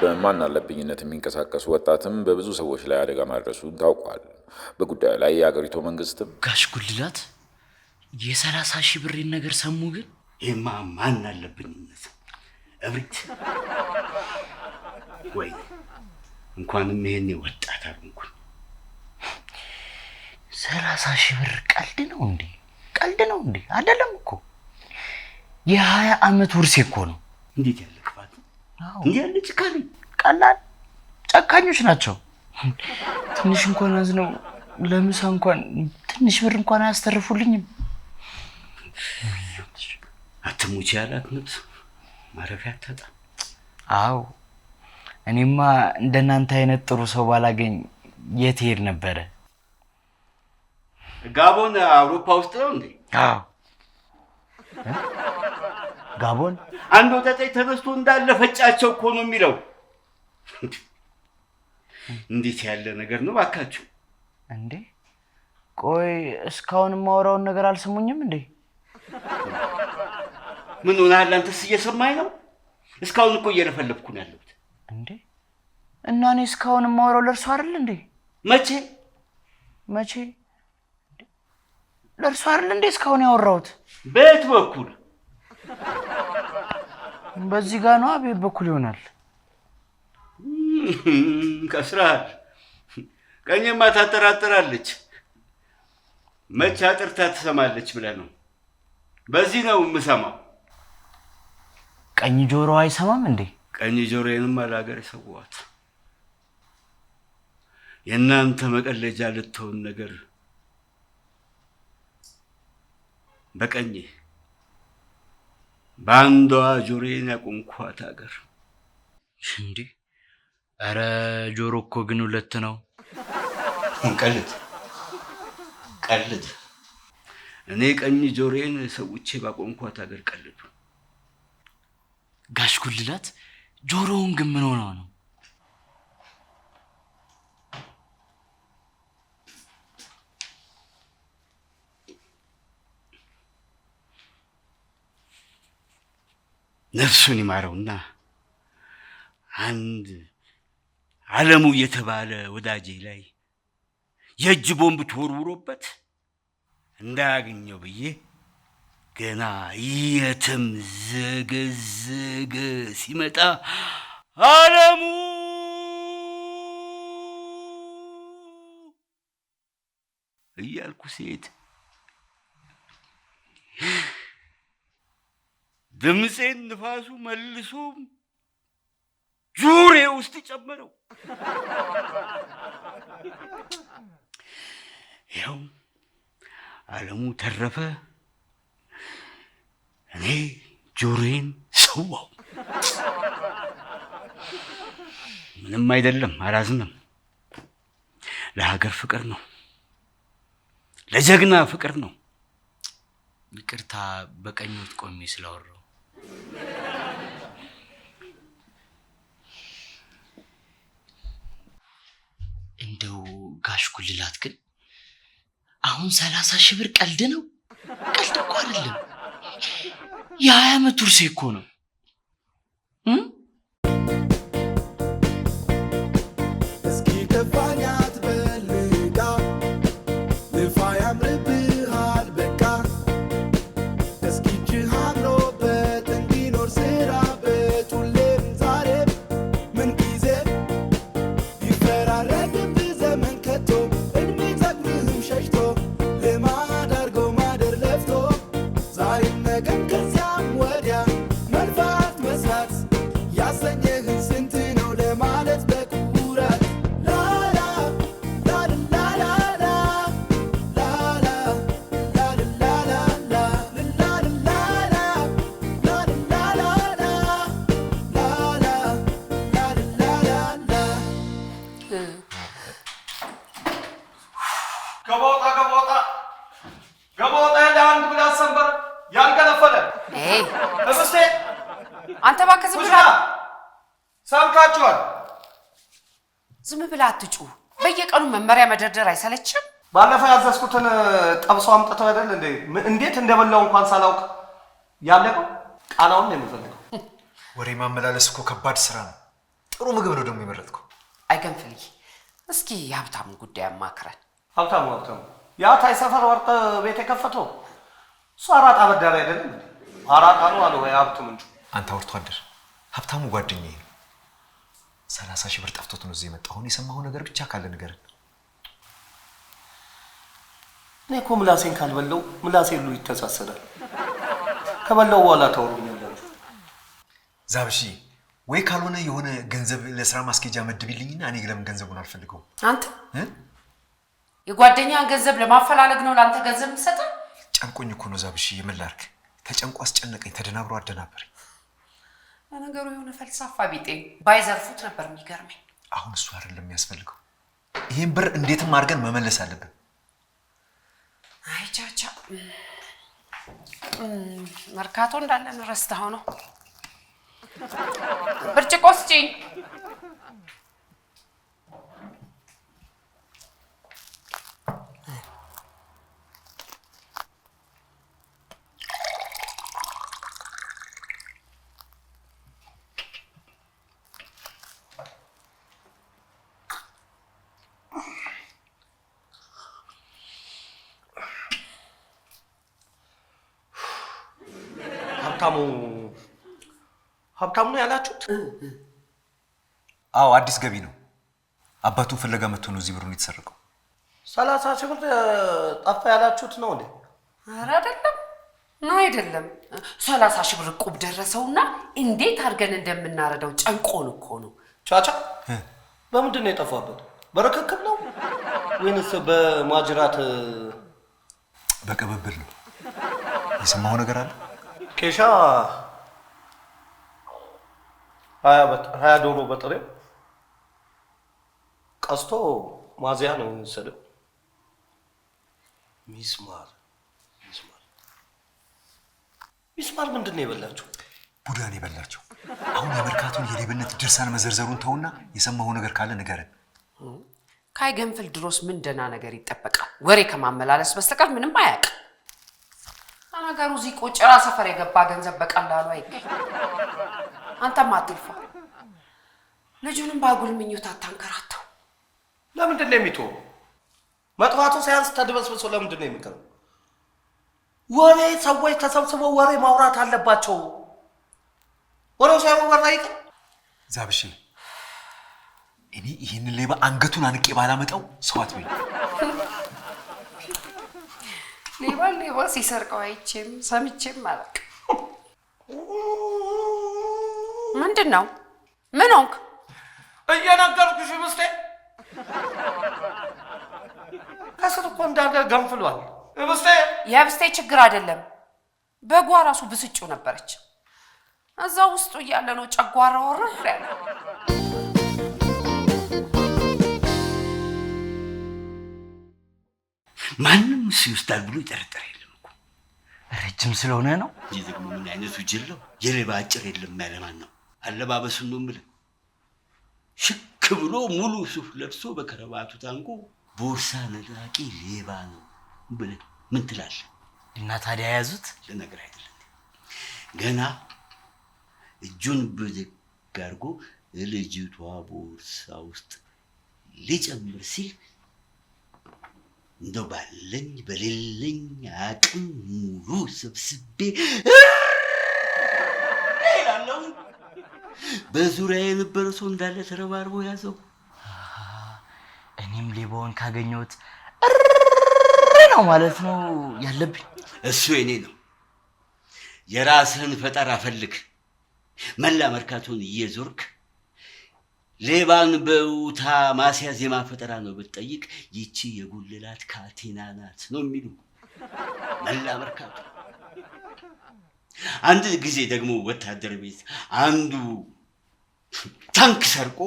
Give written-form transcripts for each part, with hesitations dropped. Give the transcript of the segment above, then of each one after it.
በማን አለብኝነት የሚንቀሳቀሱ ወጣትም በብዙ ሰዎች ላይ አደጋ ማድረሱን ታውቋል። በጉዳዩ ላይ የአገሪቱ መንግስትም ጋሽ ጉልላት የ30 ሺህ ብር ነገር ሰሙ። ግን ይሄማ ማን አለብኝነት እብሪት ወይ እንኳንም ይሄን ወጣት አልኩ። 30 ሺህ ብር ቀልድ ነው እንዴ? ቀልድ ነው እንዴ? አይደለም እኮ የ20 ዓመት ውርስ እኮ ነው። እንዴት ያለ ክፋት! እንዴ ያለ ጭካኔ! ቀላል ጨካኞች ናቸው። ትንሽ እንኳን አዝነው ለምሳ እንኳን ትንሽ ብር እንኳን አያስተርፉልኝም። አትሙች ያላት ነው ማረፊያ አታጣ። አዎ እኔማ እንደናንተ አይነት ጥሩ ሰው ባላገኝ የት ሄድ ነበር? ጋቦን አውሮፓ ውስጥ ነው እንዴ? አዎ ጋቦን አንድ ወጣት ተነስቶ እንዳለ ፈጫቸው እኮ ነው የሚለው። እንዴት ያለ ነገር ነው ባካችሁ! እንዴ ቆይ እስካሁን ማወራውን ነገር አልሰሙኝም እንዴ? ምን ሆነሃል አንተስ? እየሰማኝ ነው? እስካሁን እኮ እየለፈለፍኩ ነው ያለሁት። እንዴ እና እኔ እስካሁን ማወራው ለርሱ አይደል እንዴ? መቼ ለርሱ አይደል እንዴ እስካሁን ያወራሁት? በየት በኩል? በዚህ ጋር ነው። አቤት በኩል ይሆናል። ከስራል ቀኝማ ታጠራጥራለች። መቼ አጥርታ ትሰማለች ብለህ ነው? በዚህ ነው የምሰማው። ቀኝ ጆሮ አይሰማም እንዴ? ቀኝ ጆሮዬንም አላገር ሰዋት። የእናንተ መቀለጃ ልትሆን ነገር በቀኝ ባንዷ ጆሮዬን ያቆንኳት አገር እንዴ! አረ ጆሮ እኮ ግን ሁለት ነው። ቀልድ እኔ ቀኝ ጆሮዬን ሰውቼ ባቆንኳት አገር ቀልዱ። ጋሽ ጉልላት ጆሮውን ግን ምን ሆነው ነው? ነፍሱን ይማረውና አንድ ዓለሙ የተባለ ወዳጄ ላይ የእጅ ቦምብ ተወርውሮበት እንዳያገኘው ብዬ ገና የትም ዘገዘገ ሲመጣ ዓለሙ እያልኩ ሴት ድምፄን ንፋሱ መልሶ ጆሮዬ ውስጥ ጨመረው። ይኸው ዓለሙ ተረፈ፣ እኔ ጆሮዬን ሰዋው። ምንም አይደለም፣ አላዝንም። ለሀገር ፍቅር ነው፣ ለጀግና ፍቅር ነው። ይቅርታ በቀኝት ቆሜ ስላወራው። እንደው ጋሽ ጉልላት ግን አሁን 30 ሺህ ብር ቀልድ ነው? ቀልድ እኮ አይደለም። የ20 ዓመት ውርሴ እኮ ነው። ገባወጣ ለአንድ ብላ ሰንበር ያልገነፈለ እስስቴ አንተ ባከ ዝም ብላ ሰምታችኋል። ዝም ብላ አትጩ። በየቀኑ መመሪያ መደርደር አይሰለችም? ባለፈው ያዘዝኩትን ጠብሶ አምጥተው አይደል እንዴ? እንዴት እንደበላው እንኳን ሳላውቅ ያለቀው ቃናውን ነው የምፈልገው። ወሬ ማመላለስ እኮ ከባድ ስራ ነው። ጥሩ ምግብ ነው ደግሞ የመረጥከው። አይገንፍልኝ። እስኪ የሀብታሙን ጉዳይ አማክረን። ሀብታሙ ያ ታይ ሰፈር ወርቅ ቤት የከፈተው እሱ አራጣ አበዳሪ አይደለም እንዴ? አራጣ ነው አለ ወይ ሀብት ምንጩ? አንተ አውርቶ አደር ሀብታሙ ጓደኛዬ ነው። 30 ሺህ ብር ጠፍቶት ነው እዚህ የመጣው። አሁን የሰማኸው ነገር ብቻ ካለ ንገረን። እኔ እኮ ምላሴን ካልበለው ምላሴ ሁሉ ይተሳሰዳል። ከበለው በኋላ ታወሩኛላችሁ። ዛብሺ ወይ ካልሆነ የሆነ ገንዘብ ለስራ ማስኬጃ መድብልኝና እኔ ለምን ገንዘቡን አልፈልገውም? አንተ የጓደኛን ገንዘብ ለማፈላለግ ነው ለአንተ ገንዘብ የምትሰጠው? ጨንቆኝ እኮ ነው ዛብሺ። የምላርክ ተጨንቆ አስጨነቀኝ፣ ተደናብሮ አደናበረኝ። ለነገሩ የሆነ ፈልሳፋ ቢጤ ባይዘርፉት ነበር የሚገርመኝ። አሁን እሱ አይደለም የሚያስፈልገው። ይሄን ብር እንዴትም አድርገን መመለስ አለብን። አይ ቻቻ መርካቶ እንዳለን ረስተኸው ነው። ብርጭቆ ስጪኝ። ሀብታሙ ነው ያላችሁት? አዎ አዲስ ገቢ ነው። አባቱን ፍለጋ መጥቶ ነው እዚህ ብሩን የተሰረቀው። 30 ሺህ ብር ጠፋ ያላችሁት ነው እንዴ? ኧረ አይደለም 30 ሺህ ብር ቁብ ደረሰውና እንዴት አድርገን እንደምናረዳው ጨንቆን እኮ ነው። ቻቻ በምንድን ነው የጠፋበት? በረከክብ ነው ወይንስ በማጅራት? በቅብብል ነው። የሰማኸው ነገር አለ? ኬሻ 20 ዶሮ በጥሬው ቀስቶ ማዚያ ነው የሚወሰደው። ሚስማር ምንድን ነው የበላችሁ? ቡዳን የበላቸው። አሁን የመርካቶን የሌብነት ድርሳን መዘርዘሩን ተውና የሰማኸው ነገር ካለ ንገረን። ካይገንፍል ድሮስ ምን ደህና ነገር ይጠበቃል? ወሬ ከማመላለስ በስተቀር ምንም አያውቅም። ነገሩ እዚህ ቆጭራ ሰፈር የገባ ገንዘብ በቀላሉ አይገኝ። አንተም አትልፋ። ልጁንም ባጉል ምኞት አታንከራተው። ለምንድን ነው የሚተው? መጥፋቱ ሳያንስ ተድበስብሶ ለምንድን ነው የሚቀረው? ወሬ ሰዎች ተሰብስበው ወሬ ማውራት አለባቸው። ወሬው ሳይወራ ይቀር። ዛብሺ እኔ ይህንን ሌባ አንገቱን አንቄ ባላመጣው ሰው አትበይ። ሌባ ሲሰርቀው አይቼም ሰምቼም አላውቅም። ምንድን ነው? ምን ሆንክ? እየነገርኩሽ ምስቴ ከስር እኮ እንዳለ ገንፍሏል። ምስቴ የብስቴ ችግር አይደለም። በጓ ራሱ ብስጩ ነበረች። እዛ ውስጡ እያለ ነው ጨጓራ ወረፍ ያለ። ማንም እሱ ይወስዳል ብሎ ይጠረጠር የለም እኮ። ረጅም ስለሆነ ነው። ይህ ደግሞ ምን አይነቱ ጅል ነው? የሌባ አጭር የለም ያለማን ነው? አለባበሱን ነው የምልህ። ሽክ ብሎ ሙሉ ሱፍ ለብሶ በከረባቱ ታንቆ ቦርሳ ነጣቂ ሌባ ነው ብለህ ምን ትላለህ? እና ታዲያ ያዙት? ልነግር አይደለም ገና እጁን ብድግ አድርጎ ልጅቷ ቦርሳ ውስጥ ሊጨምር ሲል እንደው ባለኝ በሌለኝ አቅም ሙሉ ሰብስቤ ይላለው። በዙሪያ የነበረ ሰው እንዳለ ተረባርቦ ያዘው። እኔም ሌባውን ካገኘሁት ነው ማለት ነው ያለብኝ። እሱ የኔ ነው። የራስህን ፈጠራ ፈልግ። መላ መርካቶን እየዞርክ ሌባን በውታ ማስያዝ የማፈጠራ ነው ብትጠይቅ ይቺ የጉልላት ካቴና ናት ነው የሚሉ መላ መርካቶ። አንድ ጊዜ ደግሞ ወታደር ቤት አንዱ ታንክ ሰርቆ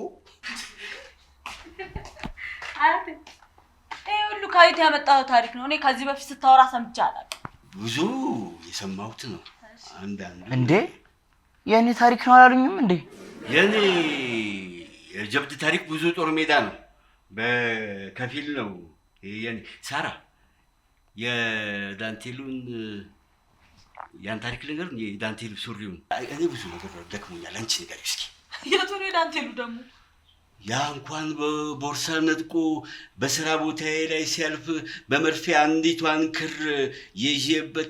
ይሄ ሁሉ ካይት ያመጣው ታሪክ ነው። እኔ ከዚህ በፊት ስታወራ ሰምቼ አላውቅም። ብዙ የሰማሁት ነው። አንዳንዱ እንዴ የኔ ታሪክ ነው አላሉኝም እንዴ? የኔ የጀብድ ታሪክ ብዙ ጦር ሜዳ ነው፣ በከፊል ነው። የኔ ሳራ የዳንቴሉን ያን ታሪክ ነገር የዳንቴሉ ሱሪውን እኔ ብዙ ነገር ደክሞኛል። አንቺ ንገሪው እስኪ። የቱን ዳንቴሉ ደግሞ? ያ እንኳን በቦርሳ ነጥቆ በስራ ቦታዬ ላይ ሲያልፍ በመርፌ አንዲቷን ክር ይዤበት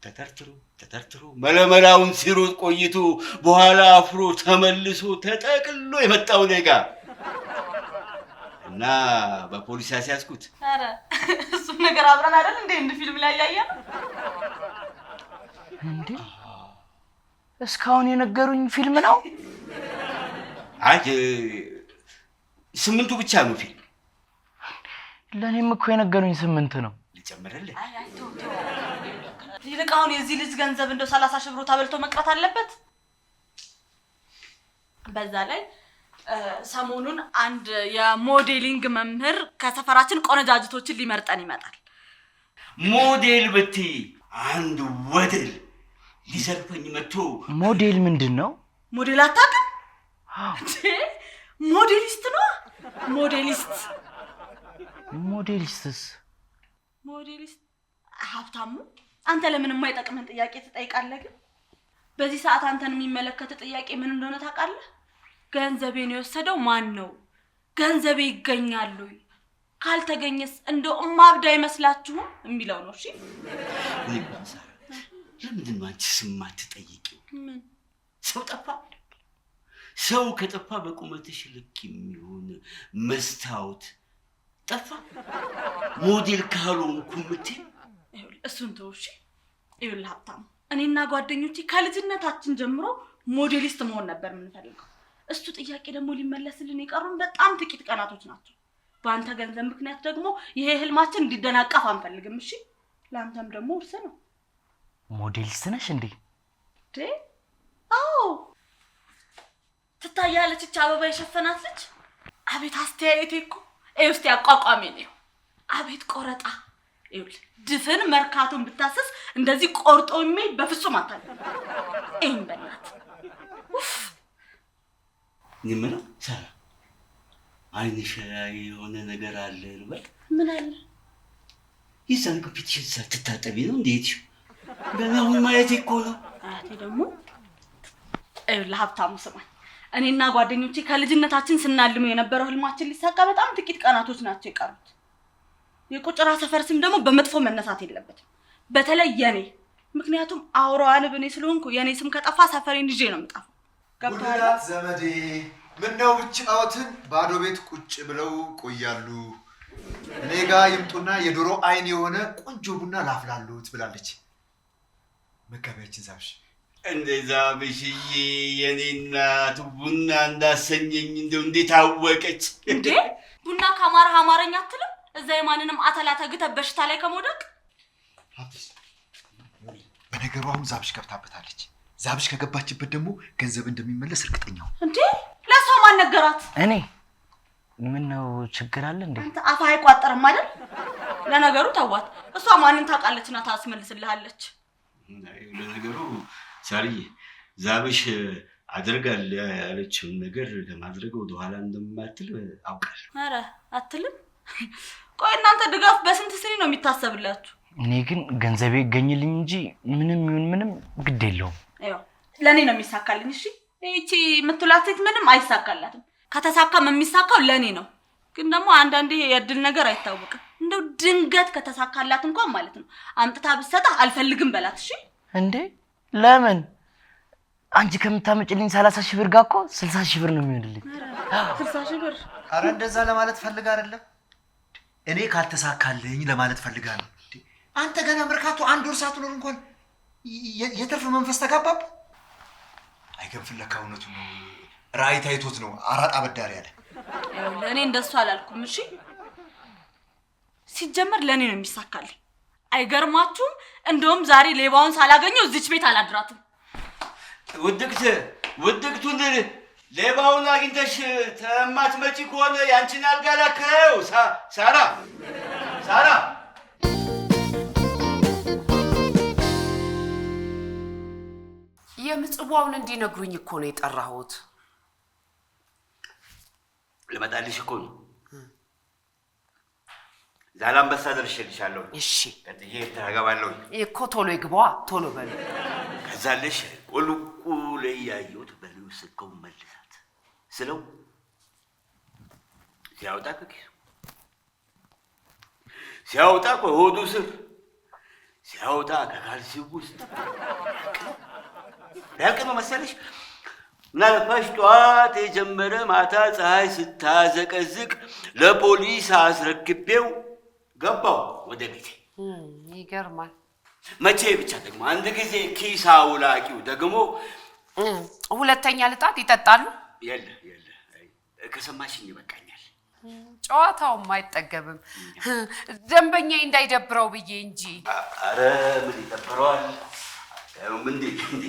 ተተርትሮ መለመላውን ሲሮጥ ቆይቶ በኋላ አፍሮ ተመልሶ ተጠቅሎ የመጣው ኔጋ እና በፖሊስ ያስያዝኩት። ኧረ እሱን ነገር አብረን አይደል እንደ ፊልም ላይ ያያየን እንዴ? እስካሁን የነገሩኝ ፊልም ነው? አይ 8 ብቻ ነው ፊልም። ለኔም እኮ የነገሩኝ 8 ነው። ልጨምርልህ? አይ ተው ይልቅ አሁን የዚህ ልጅ ገንዘብ እንደው 30 ሺህ ብር ተበልቶ መቅረት አለበት። በዛ ላይ ሰሞኑን አንድ የሞዴሊንግ መምህር ከሰፈራችን ቆነጃጅቶችን ሊመርጠን ይመጣል። ሞዴል ብትይ አንድ ወደል ሊሰርፈኝ መጥቶ። ሞዴል ምንድን ነው? ሞዴል አታውቅም? ሞዴሊስት ነው። ሞዴሊስትስ? ሞዴሊስት ሀብታሙ፣ አንተ ለምን የማይጠቅምን ጥያቄ ትጠይቃለህ? ግን በዚህ ሰዓት አንተን የሚመለከት ጥያቄ ምን እንደሆነ ታውቃለህ? ገንዘቤን የወሰደው ማን ነው? ገንዘቤ ይገኛል ወይ? ካልተገኘስ እንደው ማብዳ አይመስላችሁም የሚለው ነው። እሺ ለምንድን ነው አንቺ ስም አትጠይቂው? ምን ሰው ጠፋ? ሰው ከጠፋ በቁመትሽ ልክ የሚሆን መስታወት ጠፋ? ሞዴል ካልሆንኩ የምትይው እሱን ተው። እሺ ይኸውልህ ሀብታሙ፣ እኔና ጓደኞቼ ከልጅነታችን ጀምሮ ሞዴሊስት መሆን ነበር የምንፈልገው። እሱ ጥያቄ ደግሞ ሊመለስልን የቀሩን በጣም ጥቂት ቀናቶች ናቸው። በአንተ ገንዘብ ምክንያት ደግሞ ይሄ ህልማችን እንዲደናቀፍ አንፈልግም። እሺ ለአንተም ደግሞ ውርስ ነው። ሞዴሊስት ነሽ እንዴ? አዎ ትታያለች። እቺ አበባ የሸፈናት ልጅ አቤት አስተያየቴ እኮ እስቲ አቋቋሜ ነው። አቤት ቆረጣ። ይኸውልህ ድፍን መርካቶን ብታሰስ እንደዚህ ቆርጦ የሚል በፍጹም አታውቅም። ይሄን በእናት ንምነው ሰራ አይንሽ ላይ የሆነ ነገር አለ ልበል? ምን አለ? ይዛን ከፊትሽን ሳትታጠቢ ነው እንዴት? ገና አሁን ማየት እኮ ነው። አያቴ ደግሞ ለሀብታሙ ስማኝ፣ እኔና ጓደኞቼ ከልጅነታችን ስናልሙ የነበረው ህልማችን ሊሳካ በጣም ጥቂት ቀናቶች ናቸው የቀሩት። የቁጭራ ሰፈር ስም ደግሞ በመጥፎ መነሳት የለበትም፣ በተለይ የኔ። ምክንያቱም አውራዋ ንብ እኔ ስለሆንኩ የኔ ስም ከጠፋ ሰፈሬን ይዤ ነው የምጠፋው። ገብቶሃል ዘመዴ? ምነው ብቻዎትን ባዶ ቤት ቁጭ ብለው ቆያሉ? እኔ ጋር ይምጡና የዶሮ አይን የሆነ ቆንጆ ቡና ላፍላሉት ብላለች መጋቢያችን ዛብሽ። እንደዛ ብሽዬ የኔ እናት ቡና እንዳሰኘኝ እንደው እንዴት አወቀች እንዴ? ቡና ካማረህ አማረኛ አትልም? እዛ የማንንም አተላ ተግተህ በሽታ ላይ ከመውደቅ። በነገሩ አሁን ዛብሽ ገብታበታለች። ዛብሽ ከገባችበት ደግሞ ገንዘብ እንደሚመለስ እርግጠኛው። እንዴ ለሷ ማን ነገራት? እኔ ምን ነው ችግር አለ እንዴ? አንተ አፋ አይቋጠርም አይደል? ለነገሩ ተዋት፣ እሷ ማንን ታውቃለችና ታስመልስልሃለች። ለነገሩ ሳርዬ ዛብሽ አድርጋል ያለችውን ነገር ለማድረግ ወደ ኋላ እንደማትል አውቃለሁ። ኧረ አትልም? ቆይ እናንተ ድጋፍ በስንት ስሪ ነው የሚታሰብላችሁ? እኔ ግን ገንዘቤ ይገኝልኝ እንጂ ምንም ይሁን ምንም ግድ የለውም። ያው ለኔ ነው የሚሳካልኝ። እሺ እቺ የምትላት ሴት ምንም አይሳካላትም። ከተሳካም የሚሳካው ለኔ ነው። ግን ደግሞ አንዳንዴ የእድል ነገር አይታወቅም። እንደው ድንገት ከተሳካላት እንኳን ማለት ነው አምጥታ ብትሰጣ አልፈልግም በላት። እሺ እንዴ ለምን? አንቺ ከምታመጭልኝ 30 ሺህ ብር ጋር እኮ 60 ሺህ ብር ነው የሚሆንልኝ። 60 ሺህ ብር? አረ እንደዛ ለማለት ፈልጋ አይደለም። እኔ ካልተሳካልኝ ለማለት ፈልጋ ነው። አንተ ገና መርካቶ አንድ ወር ሳትኖር እንኳን የትርፍ መንፈስ ተጋባብ። አይገንፍል ለካ እውነቱ ነው። ራእይ ታይቶት ነው አራጣ አበዳሪ ያለ። ለእኔ እንደሱ አላልኩም። እሺ ሲጀመር ለእኔ ነው የሚሳካልኝ። አይገርማችሁም? እንደውም ዛሬ ሌባውን ሳላገኘው እዚች ቤት አላድራትም። ውድቅቱን ሌባውን አግኝተሽ ተማትመጪ ከሆነ ያንቺን አልጋ ላከው። ሳራ የምጽዋውን እንዲነግሩኝ እኮ ነው የጠራሁት። ልመጣልሽ እኮ ነው። ዛላምበሳ ደርሼልሻለሁ። እሺ ቀጥዬ ተጋባለሁ እኮ ቶሎ ይግባ፣ ቶሎ በሉ። ከዛለሽ ቁልቁል እያየሁት በለው ስልከው መልሳት ስለው ሲያወጣ ከኪሱ ሲያወጣ ከሆዱ ስር ሲያወጣ ከካልሲው ውስጥ ያልቅ መሰለሽ ነፋሽ ጠዋት የጀመረ ማታ ፀሐይ ስታዘቀዝቅ ለፖሊስ አስረክቤው ገባው ወደ ቤቴ። ይገርማል። መቼ ብቻ ደግሞ አንድ ጊዜ ኪስ አውላቂው ደግሞ ሁለተኛ ልጣት ይጠጣሉ። የለ ከሰማሽኝ ይበቃኛል። ጨዋታውም አይጠገብም። ደንበኛ እንዳይደብረው ብዬ እንጂ። አረ ምን ይደብረዋል? እንዴ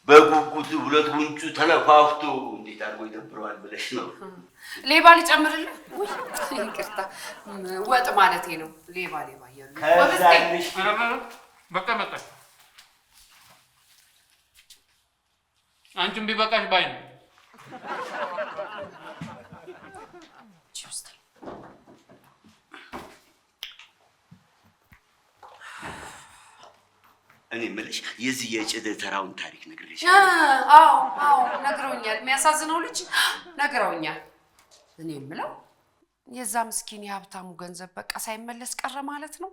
በጉጉት ሁለት ጉንጩ ተነፋፍቶ እንዴት አድርጎ ይደብረዋል ብለሽ ነው? ሌባ ልጨምርልህ? ይቅርታ ወጥ ማለቴ ነው። ሌባ እያሉ ከዛልሽ በቃ አንቺም ቢበቃሽ ባይ ነው። እኔ የምልሽ የዚህ የጭድ ተራውን ታሪክ ነግሬሽ? አዎ ነግረውኛል። የሚያሳዝነው ልጅ ነግረውኛል። እኔ የምለው የዛ ምስኪን የሀብታሙ ገንዘብ በቃ ሳይመለስ ቀረ ማለት ነው።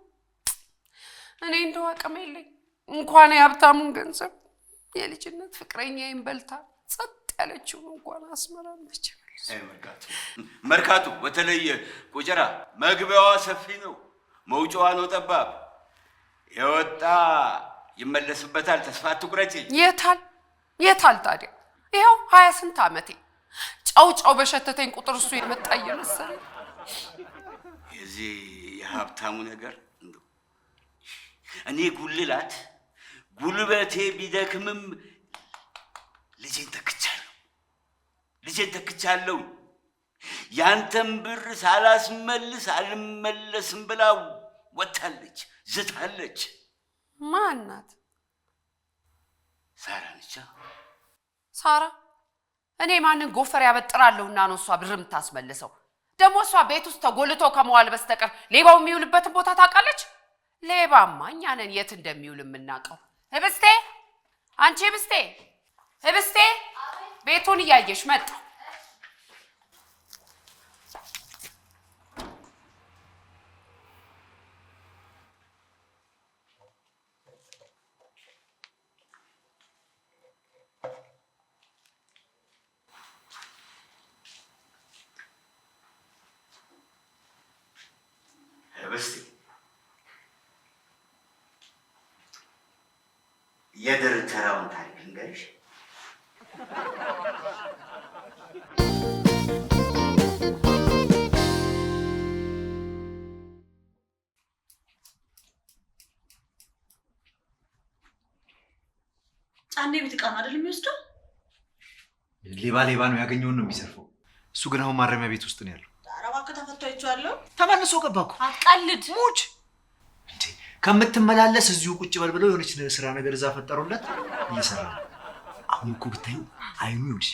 እኔ እንደው አቅም የለኝ እንኳን የሀብታሙን ገንዘብ የልጅነት ፍቅረኛዬን በልታ ጸጥ ያለችውን እንኳን አስመራለች። መርካቶ በተለይ ቁጭራ መግቢያዋ ሰፊ ነው፣ መውጫዋ ነው ጠባብ። የወጣ ይመለስበታል። ተስፋ አትቁረጪ። የታል ታዲያ? ይኸው 20 ስንት ዓመቴ ጨው በሸተተኝ ቁጥር እሱ የመጣ እየመሰለኝ። የዚህ የሀብታሙ ነገር እኔ ጉልበቴ ቢደክምም ልጄን ተክቻለሁ። ያንተን ብር ሳላስመልስ አልመለስም ብላ ወጣለች፣ ዝታለች። ማን ናት? ሳራ ነች። ሳራ? እኔ ማንን ጎፈር ያበጥራለሁና ነው እሷ ብር የምታስመልሰው? ደግሞ እሷ ቤት ውስጥ ተጎልቶ ከመዋል በስተቀር ሌባው የሚውልበትን ቦታ ታውቃለች? ሌባማ እኛ ነን የት እንደሚውል የምናውቀው። ህብስቴ፣ አንቺ ህብስቴ ቤቱን እያየሽ መጣ። ህብስቴ የድር ተራውን ታሪክ ልንገርሽ። ጫኔ ቤት ዕቃ ነው አይደል የሚወስደው? ሌባ ነው ያገኘውን ነው የሚሰርፈው። እሱ ግን አሁን ማረሚያ ቤት ውስጥ ነው ያለው። ኧረ እባክህ ተፈቶ አይቼዋለሁ። ተመልሶ ገባ እኮ። አትቀልድ። ሙች እንዴ ከምትመላለስ እዚሁ ቁጭ በል ብለው የሆነች ስራ ነገር እዛ ፈጠሩለት፣ እየሰራ ነው። አሁን እኮ ብታዩ አይኑ ይኸውልሽ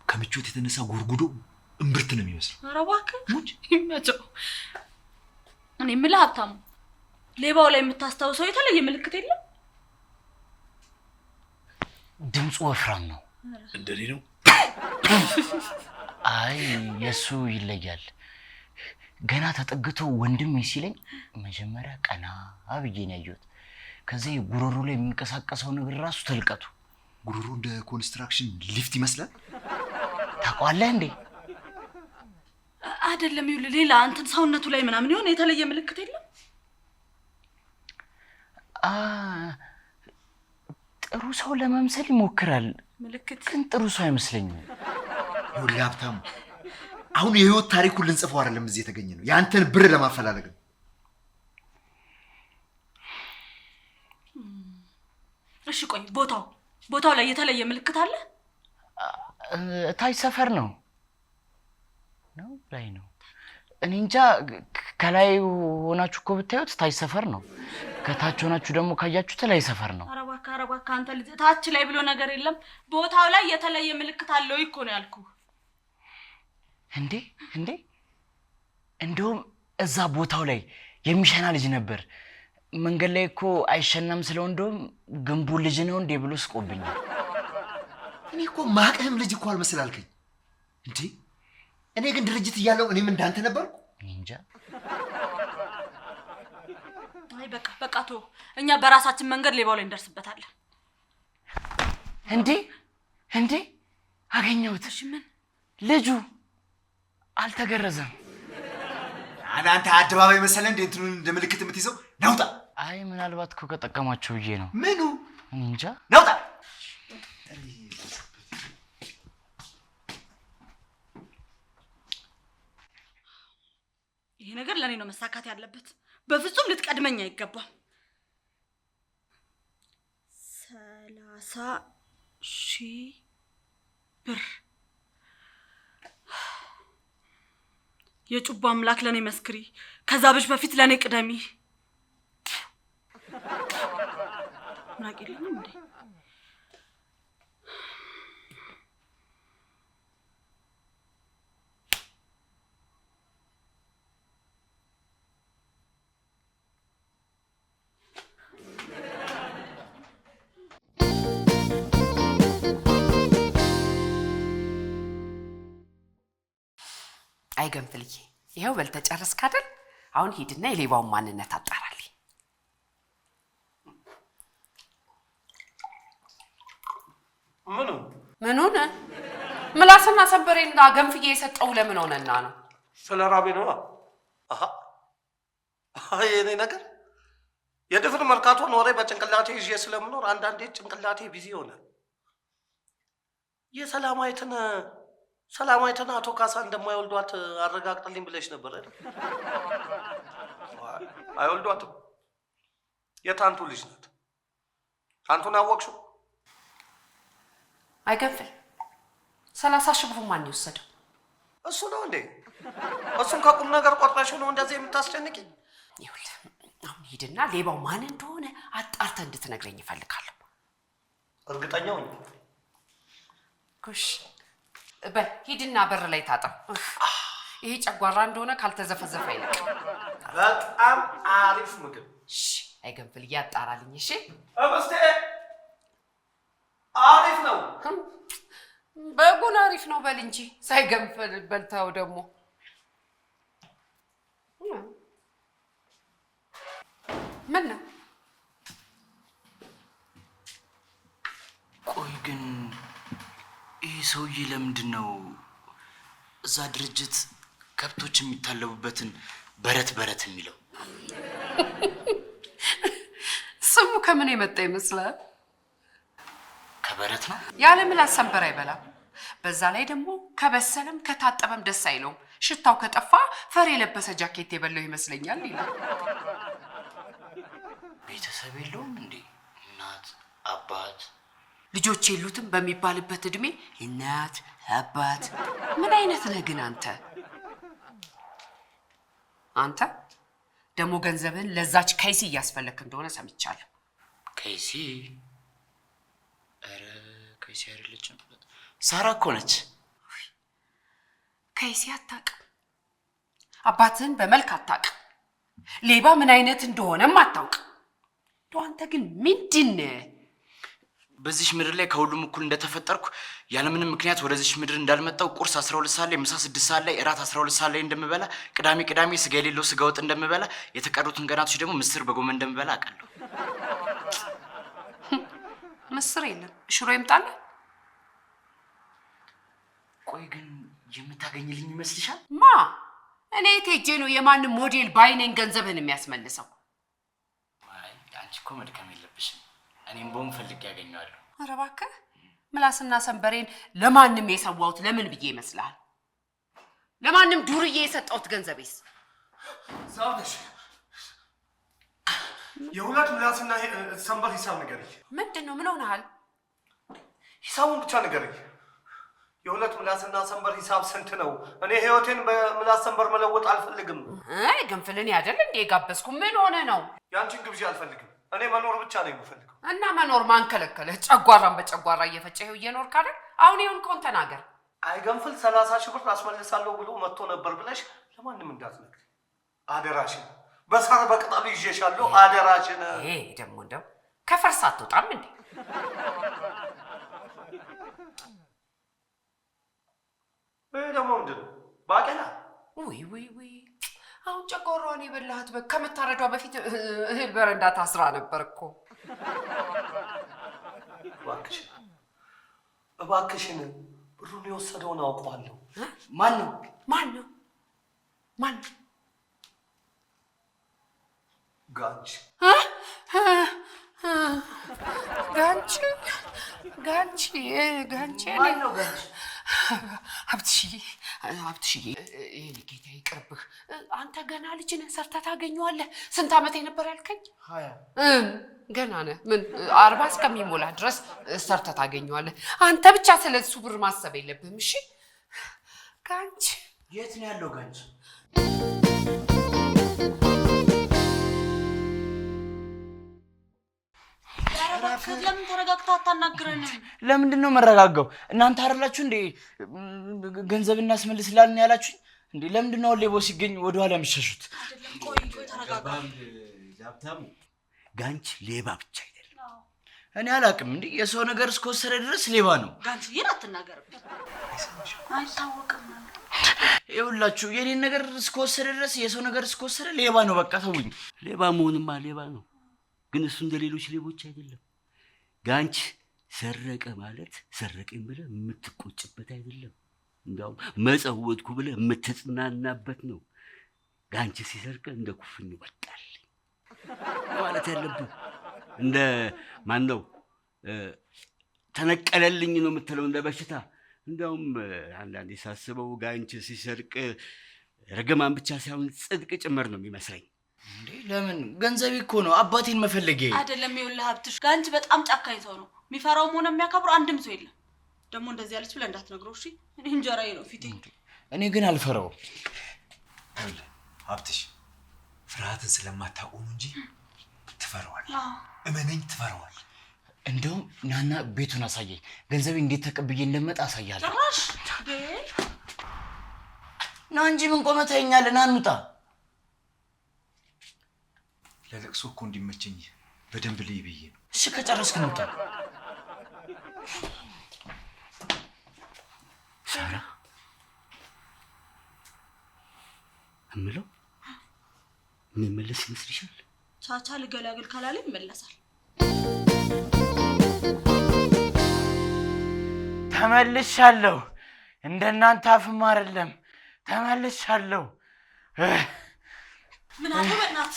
ከምቾት የተነሳ ጎርጉዶ እምብርት ነው የሚመስለው። ኧረ እባክህ ሙች ይመቸው። እኔ የምልህ ሀብታሙ፣ ሌባው ላይ የምታስታውሰው የተለየ ምልክት የለም? ድምፁ ወፍራም ነው። እንደኔ ነው? አይ የሱ ይለያል። ገና ተጠግቶ ወንድም ሲለኝ መጀመሪያ ቀና አብዬ ነው ያየሁት። ከዚህ ጉሮሮ ላይ የሚንቀሳቀሰው ነገር ራሱ ተልቀቱ ጉሮሮ እንደ ኮንስትራክሽን ሊፍት ይመስላል። ታውቀዋለህ እንዴ? አይደለም ይኸውልህ፣ ሌላ እንትን ሰውነቱ ላይ ምናምን የሆነ የተለየ ምልክት የለም? ጥሩ ሰው ለመምሰል ይሞክራል፣ ምልክት ግን ጥሩ ሰው አይመስለኝም። ይኸውልህ ሀብታሙ፣ አሁን የህይወት ታሪኩን ልንጽፈው አይደለም እዚህ የተገኘ ነው፣ ያንተን ብር ለማፈላለግ ነው። እሺ ቆይ ቦታው ላይ የተለየ ምልክት አለ? ታች ሰፈር ነው ላይ ነው። እኔ እንጃ። ከላይ ሆናችሁ እኮ ብታዩት ታች ሰፈር ነው፣ ከታች ሆናችሁ ደግሞ ካያችሁት ላይ ሰፈር ነው። ኧረ እባክህ አንተ ልጅ ታች ላይ ብሎ ነገር የለም። ቦታው ላይ የተለየ ምልክት አለው እኮ ነው ያልኩህ። እንዴ እንደውም እዛ ቦታው ላይ የሚሸና ልጅ ነበር። መንገድ ላይ እኮ አይሸናም ስለው እንደውም ግንቡ ልጅ ነው እንዴ ብሎ ስቆብኛል። እኔ እኮ ማቅህም ልጅ እኮ አልመስላልከኝ እንዴ። እኔ ግን ድርጅት እያለው እኔም እንዳንተ ነበርኩ። እንጃ። አይ በቃ ቶ እኛ በራሳችን መንገድ ሌባው ላይ እንደርስበታለን። እንዴ አገኘሁት። እሺ ምን? ልጁ አልተገረዘም። አንተ አደባባይ መሰለ እንዴ እንትኑን እንደ ምልክት የምትይዘው? ናውጣ። አይ ምናልባት እኮ ከጠቀማቸው ብዬ ነው። ምኑ? እንጃ። ናውጣ። ይሄ ነገር ለኔ ነው መሳካት ያለበት። በፍጹም ልትቀድመኝ አይገባም። 30,000 ብር የጩባ አምላክ ለኔ መስክሪ። ከዛ በፊት ለኔ ቅደሚ። ምራቅ የለኝም እንዴ? አይገንፍልዬ ይሄው በልተጨረስክ አይደል? አሁን ሂድና የሌባውን ማንነት አጣራልኝ። ምኑን? ምላስና ሰንበሬና ገንፍዬ የሰጠው ለምን ሆነና ነው? ስለ ራቤ ነው። የኔ ነገር የድፍን መርካቶን ወሬ በጭንቅላቴ ይዤ ስለምኖር አንዳንዴ ጭንቅላቴ ቢዚ ይሆናል። ሰላማዊትን አቶ ካሳ እንደማይወልዷት አረጋግጥልኝ ብለሽ ነበር አይደል? አይወልዷትም። የታንቱ ልጅ ናት። ታንቱን አወቅሽው? አይገንፍል 30,000 ብሩ ማን ይወሰደው? እሱ ነው እንዴ? እሱን ከቁም ነገር ቆጥረሽ ነው እንደዚህ የምታስጨንቂኝ? ይኸውልህ አሁን ሂድና ሌባው ማን እንደሆነ አጣርተህ እንድትነግረኝ እፈልጋለሁ። እርግጠኛው ነኝ። ጎሽ በል ሂድና በር ላይ ታጠብ። ይሄ ጨጓራ እንደሆነ ካልተዘፈዘፈ አይለቅ። በጣም አሪፍ ምግብ። እሺ አይገንፍል እያጣራልኝ። እሺ እብስቴ አሪፍ ነው። በጉን አሪፍ ነው በል እንጂ ሳይገንፍል በልታው ደግሞ ምን ነው? ቆይ ግን ይህ ሰውዬ ለምንድን ነው እዛ ድርጅት ከብቶች የሚታለቡበትን በረት የሚለው? ስሙ ከምን የመጣ ይመስላል? ከበረት ነው። ያለ ምላስ ሰንበር አይበላም። በዛ ላይ ደግሞ ከበሰለም ከታጠበም ደስ አይለውም። ሽታው ከጠፋ ፈር የለበሰ ጃኬት የበላው ይመስለኛል ይላል። ቤተሰብ የለውም እንዴ? እናት አባት ልጆች የሉትም በሚባልበት እድሜ እናት አባት። ምን አይነት ነህ ግን አንተ ደግሞ ገንዘብህን ለዛች ከይሲ እያስፈለክ እንደሆነ ሰምቻለሁ። ከይሲ? ኧረ ከይሲ አይደለችም፣ ሳራ እኮ ነች። ከይሲ አታውቅም፣ አባትህን በመልክ አታውቅም፣ ሌባ ምን አይነት እንደሆነም አታውቅም። አንተ ግን ምንድን ነህ? በዚህ ምድር ላይ ከሁሉም እኩል እንደተፈጠርኩ ያለምንም ምክንያት ወደዚህ ምድር እንዳልመጣው ቁርስ 12 ሰዓት ላይ፣ ምሳ 6 ሰዓት ላይ፣ እራት 12 ሰዓት ላይ እንደምበላ፣ ቅዳሜ ስጋ የሌለው ስጋ ወጥ እንደምበላ፣ የተቀሩትን ቀናቶች ደግሞ ምስር በጎመን እንደምበላ አውቃለሁ። ምስር የለም ሽሮ ይምጣልህ። ቆይ ግን የምታገኝልኝ ይመስልሻል? ማ እኔ የት ሄጄ ነው የማንም ሞዴል ባይኔን ገንዘብህን የሚያስመልሰው? አይ አንቺ እኮ መድከም የለብሽም። እኔም ቦም ፈልጌ ያገኘዋለሁ። ኧረ እባክህ ምላስና ሰንበሬን ለማንም የሰዋሁት ለምን ብዬ ይመስልሃል? ለማንም ዱርዬ የሰጠሁት ገንዘቤስ? ሳውነሽ የሁለት ምላስና ሰንበር ሂሳብ ንገረኝ። ምንድን ነው? ምን ሆነሃል? ሂሳቡን ብቻ ንገረኝ። የሁለት ምላስና ሰንበር ሂሳብ ስንት ነው? እኔ ህይወቴን በምላስ ሰንበር መለወጥ አልፈልግም። አይ ገንፍልን አይደል እንዴ ጋበዝኩ? ምን ሆነ ነው? ያንቺን ግብዣ አልፈልግም። እኔ መኖር ብቻ ነው የምፈልገው። እና መኖር ማን ከለከለህ? ጨጓራን በጨጓራ እየፈጨህ እየኖርክ አይደል? አሁን ይሁን ከሆነ ተናገር። አይገንፍል 30,000 ብር አስመልሳለሁ ብሎ መጥቶ ነበር ብለሽ ለማንም እንዳትነግሪ አደራሽን። በሳር በቅጠሉ ይዤሻለሁ አደራሽን። ይሄ ደግሞ እንደው ከፈርስ አትወጣም እንዴ? ይሄ ደግሞ ምንድን ነው? ባቄላ? ውይ አሁን ጨጓሯን የበላሃት በግ ከመታረዷ በፊት እህል በረንዳ ታስራ ነበር እኮ። እባክሽን ብሩን የወሰደውን አውቀዋለሁ። ማን ነው? ጋንች ማን ነው ጋንች? ሀብትሽዬ ይሄን ጌታ ይቅርብህ። አንተ ገና ልጅ ነህ፣ ሰርተህ ታገኘዋለህ። ስንት ዓመቴ ነበር ያልከኝ? 20 ገና ነህ። ምን 40 እስከሚሞላ ድረስ ሰርተህ ታገኘዋለህ። አንተ ብቻ ስለሱ ብር ማሰብ የለብህም። እሺ ጋንች የት ነው ያለው ጋንች? ለምን ተረጋግተህ አታናግረንም? ለምንድን ነው መረጋጋው? እናንተ አይደላችሁ እንዴ ገንዘብ እናስመልስላለን ያላችሁኝ እንዴ? ለምንድን ነው ሌቦ ሲገኝ ወደ ኋላ የሚሸሹት? ቆይ ተረጋጋ። ሀብታሙ ጋንች ሌባ ብቻ አይደለም። እኔ አላውቅም እንዴ የሰው ነገር እስከወሰደ ድረስ ሌባ ነው። ጋንችዬን አትናገርብኝ። አይታወቅም። ይኸውላችሁ የኔን ነገር እስከወሰደ ድረስ የሰው ነገር እስከወሰደ ሌባ ነው። በቃ ተውኝ። ሌባ መሆንማ ሌባ ነው፣ ግን እሱ እንደ ሌሎች ሌቦች አይደለም። ጋንች ሰረቀ ማለት ሰረቀኝ ብለህ የምትቆጭበት አይደለም። እንዳውም መጸወትኩ ብለህ የምትጽናናበት ነው። ጋንች ሲሰርቅ እንደ ኩፍኝ ይወጣል ማለት ያለብህ። እንደ ማን ነው ተነቀለልኝ ነው የምትለው፣ እንደ በሽታ። እንዳውም አንዳንዴ ሳስበው ጋንች ሲሰርቅ ረገማን ብቻ ሳይሆን ጽድቅ ጭምር ነው የሚመስለኝ። እንዴ ለምን? ገንዘቤ እኮ ነው፣ አባቴን መፈለጌ አይደለም። ይኸውልህ ሀብትሽ ጋንች በጣም ጨካኝ ሰው ነው። የሚፈራውም ሆነ የሚያከብረው አንድም ሰው የለም። ደግሞ እንደዚህ ያለች ብለህ እንዳትነግረው እሺ? እኔ እንጀራዬ ነው ፊቴ። እኔ ግን አልፈራውም። ሀብትሽ ፍርሃትን ስለማታውቁ ነው እንጂ ትፈራዋለህ። እመነኝ ትፈራዋለህ። እንደውም ናና ቤቱን አሳየኝ። ገንዘቤ እንዴት ተቀብዬ እንደመጣ አሳያለሁ። ጭራሽ ና እንጂ ምን ቆመህ ታየኛለህ? ና እንውጣ። ለለቅሶ እኮ እንዲመቸኝ በደንብ ልይ ብዬ ነው። እሺ ከጨረስክ እንውጣ። ሳራ እምለው የሚመለስ ይመስልሻል? ቻቻ ልገላግል ካላለ ይመለሳል። ተመልሻለሁ። እንደናንተ አፍም አይደለም። ተመልሻለሁ። ምን አለ በእናት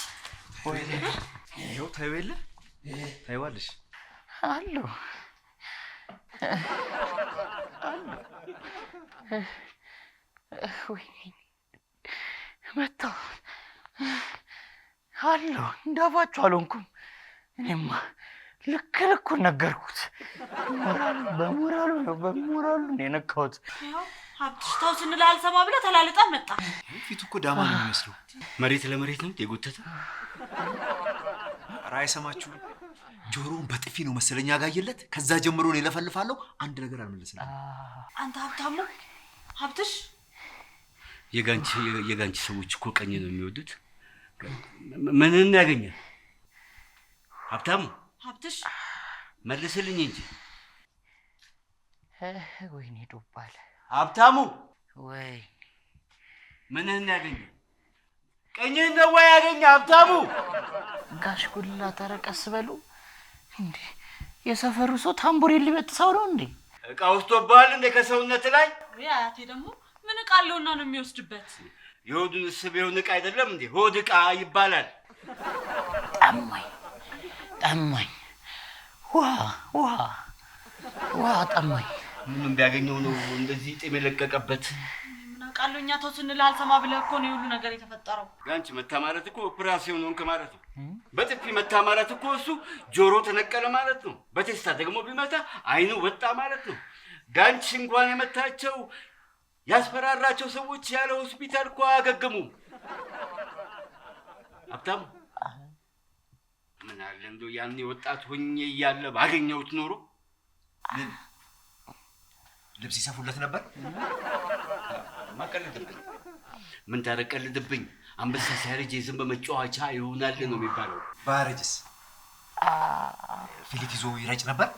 ይኸው ታዩ የለ ታይዋለሽ አሉ መጣሁ አለሁ። እንዳባችሁ አልሆንኩም። እኔማ ልክ ልኩን ነገርኩት። በሞራሉ ነው የነካሁት። ያው ሀብትሽ ተው ስንል አልሰማ ብለህ ተላልጣ መጣ። ፊቱ እኮ ዳማ ነው የሚመስለው። መሬት ለመሬት ነው የጎተተ። ኧረ አይሰማችሁም? ጆሮውን በጥፊ ነው መሰለኝ ያጋየለት። ከዛ ጀምሮ ነው የለፈልፋለሁ። አንድ ነገር አልመለስልኝም። አንተ ሀብታሙ ሀብትሽ የጋንች ሰዎች እኮ ቀኝ ነው የሚወዱት። ምንን ያገኛል? ሀብታሙ ሀብትሽ መልስልኝ እንጂ። ወይኔ ዶባለ ሀብታሙ ወይ ምንን ያገኛል? ቀኝህን ነው ወይ ያገኘ? ሀብታሙ ጋሽ ጉላ ተረቀስ በሉ እንዴ! የሰፈሩ ሰው ታምቡሬን ሊበጥሰው ነው እንዴ? እቃ ወስዶብሃል እንደ ከሰውነት ላይ? አያቴ ደግሞ ምን እቃ አለውና ነው የሚወስድበት? የሆዱን ስቤውን እቃ አይደለም እንዴ? ሆድ እቃ ይባላል። ጠማኝ። ውሃ ጠማኝ። ምንም ቢያገኘው ነው እንደዚህ ጤም የለቀቀበት? ምን አውቃለሁ። እኛ ተው ስንል አልሰማ ብለህ እኮ ነው የሁሉ ነገር የተፈጠረው። ጋንች መታ ማለት እኮ ኦፕራሲዮን ሆንክ ማለት ነው። በጥፊ መታ ማለት እኮ እሱ ጆሮ ተነቀለ ማለት ነው። በቴስታ ደግሞ ቢመታ አይኑ ወጣ ማለት ነው። ጋንች እንኳን የመታቸው ያስፈራራቸው ሰዎች ያለ ሆስፒታል እኮ አያገግሙም። ሀብታሙ ምን አለ እንደው ያኔ ወጣት ሆኜ እያለ ባገኘሁት ኖሮ። ልብስ ይሰፉለት ነበር። ማቀለድ ምን ታረቀልድብኝ? አንበሳ ሲያረጅ የዝንብ መጫወቻ ይሆናል ነው የሚባለው። ባረጅስ ፊሊት ይዞ ይረጭ ነበር።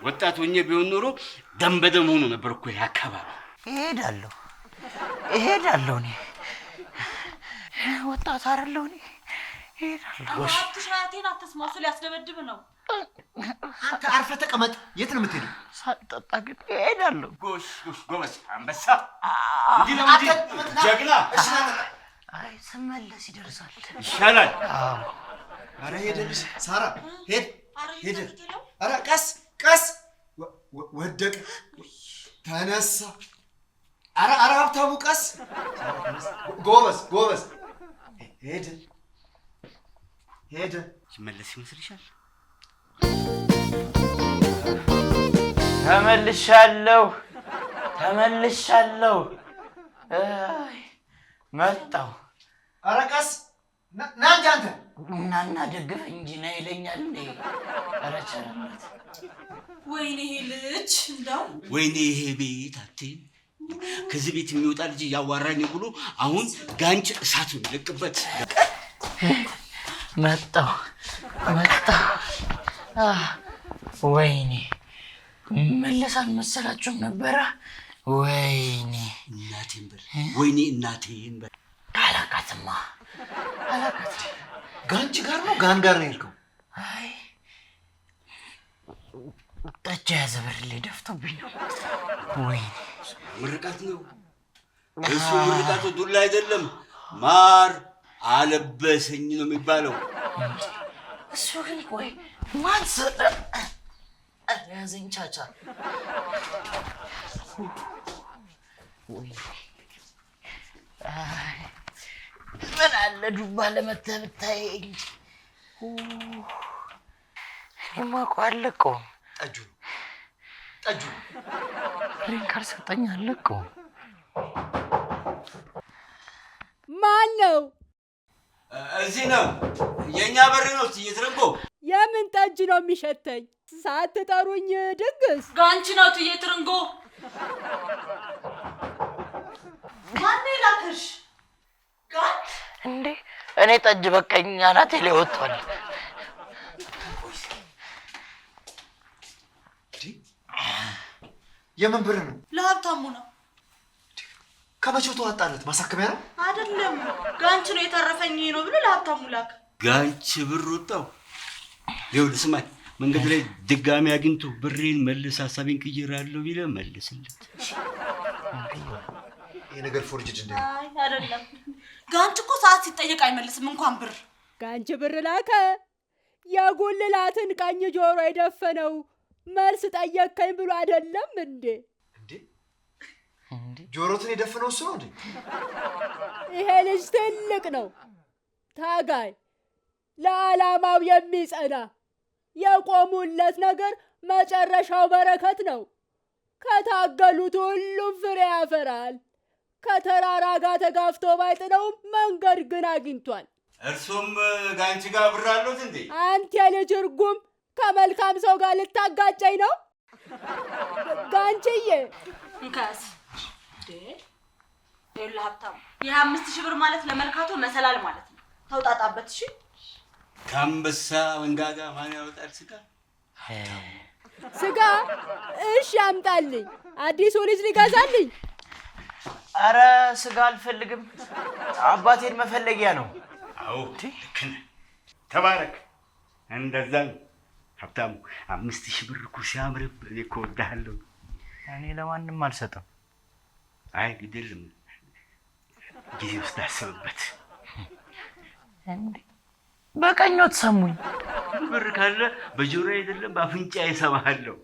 ወጣት ሆኜ ቢሆን ኖሮ ደም በደም ሆኖ ነበር እኮ ይሄ አካባቢ። እሄዳለሁ እኔ ወጣት አይደለሁ እኔ እሄዳለሁ። አትሻቴን አትስማ፣ እሱ ሊያስደበድብ ነው። አንተ አርፈህ ተቀመጥ። የት ነው የምትሄደው? ሳልጠጣ ግን እሄዳለሁ። ጎሽ ጎበዝ አንበሳ። እንዲህ ነው እንጂ ጀግና። አይ ስመለስ ይደርሳል ይሻላል። ኧረ ሄደልሽ ሳራ፣ ሄድ። ኧረ ቀስ ወደቀ፣ ተነሳ። ኧረ ሀብታሙ ቀስ። ጎበዝ ሄደ። ይመለስ ይመስልሻል? ተመልሻለሁ። መጣሁ። ኧረ ቀስ ና እንጂ አንተ። እናና ደግፈኝ እንጂ ና ይለኛል እንዴ? ኧረ ቸርነት። ወይኔ ይሄ ልጅ እንደው ወይኔ ይሄ ቤት አትይም። ከዚህ ቤት የሚወጣ ልጅ እያዋራኝ ብሎ አሁን ጋንጭ እሳት ነው የሚለቅበት። መጣሁ። ወይኔ መለሳን መሰላችሁም ነበረ። ወይኔ እናቴን በል፣ ወይኔ እናቴን በል። አላቃትማ። ጋንቺ ጋር ነው ጋን ጋር ነው የሄድከው? አይ ጠጅ የያዘ ብርሌ ደፍቶብኝ ነው። ወይኔ ምርቃት ነው እሱ። ምርቃቱ ዱላ አይደለም፣ ማር አለበሰኝ ነው የሚባለው። እሱ ግን ቆይ ማን ሰጠ? ያዘኝ ቻቻ። ምን አለ ዱባ ለመተህ ብታየኝ። እኔማ እኮ አልለቀውም። ጠጁ ብሬን ካልሰጠኝ አልለቀውም። ማን ነው? እዚህ ነው የእኛ በር ነው። ትየትረንጎ የምን ጠጅ ነው የሚሸተኝ? ሳትጠሩኝ ድግስ ጋንቺ ነው ትየትረንጎ። ማን ላክሽ? ጋንች እንዴ እኔ ጠጅ በቀኝ አናቴ ላይ ወጥቷል። የምን ብር ነው? ለሀብታሙ ነው። ከመቼው ተዋጣለት? ማሳከሚያ ነው አይደለም፣ ጋንች ነው የተረፈኝ ነው ብሎ ለሀብታሙ ላክ። ጋንች ብር ወጣው። ይኸውልህ ስማኝ፣ መንገድ ላይ ድጋሚ አግኝቶ ብሬን መልስ፣ ሀሳቤን ቅይራለሁ ቢለህ መልስለት። ይሄ ነገር ፎርጅድ እንደ አይ አይደለም፣ ጋንች እኮ ሰዓት ሲጠየቅ አይመልስም እንኳን ብር። ጋንች ብር ላከ። የጉልላትን ቀኝ ጆሮ የደፈነው መልስ ጠየቅከኝ ብሎ አይደለም እንዴ? ጆሮትን የደፈነው እሱ ነው እንዴ? ይሄ ልጅ ትልቅ ነው፣ ታጋይ፣ ለዓላማው የሚጸና የቆሙለት ነገር መጨረሻው በረከት ነው። ከታገሉት ሁሉም ፍሬ ያፈራል። ከተራራ ጋር ተጋፍቶ ባይጥለውም መንገድ ግን አግኝቷል። እርሱም ጋንቺ ጋር ብር አለዎት እንዴ? አንተ የልጅ እርጉም ከመልካም ሰው ጋር ልታጋጨኝ ነው? ጋንችዬ እንካስ ይኸውልህ ሀብታሙ፣ የ5,000 ብር ማለት ለመርካቶ መሰላል ማለት ነው። ተውጣጣበት። እሺ ከአንበሳ መንጋጋ ማን ያወጣል ስጋ? ስጋ? እሺ አምጣልኝ፣ አዲሱ ልጅ ሊገዛልኝ። አረ ስጋ አልፈልግም፣ አባቴን መፈለጊያ ነው። አዎ ልክ ነህ። ተባረክ። እንደዛ ነው ሀብታሙ። 5,000 ብር እኮ ሲያምርብህ። እኔ እኮ እወድሃለሁ። እኔ ለማንም አልሰጥም። አይ ግድ የለም፣ ጊዜ ውስጥ አስብበት። እንዴ በቀኞት ሰሙኝ። ብር ካለ በጆሮ አይደለም በአፍንጫ ይሰማሃለሁ።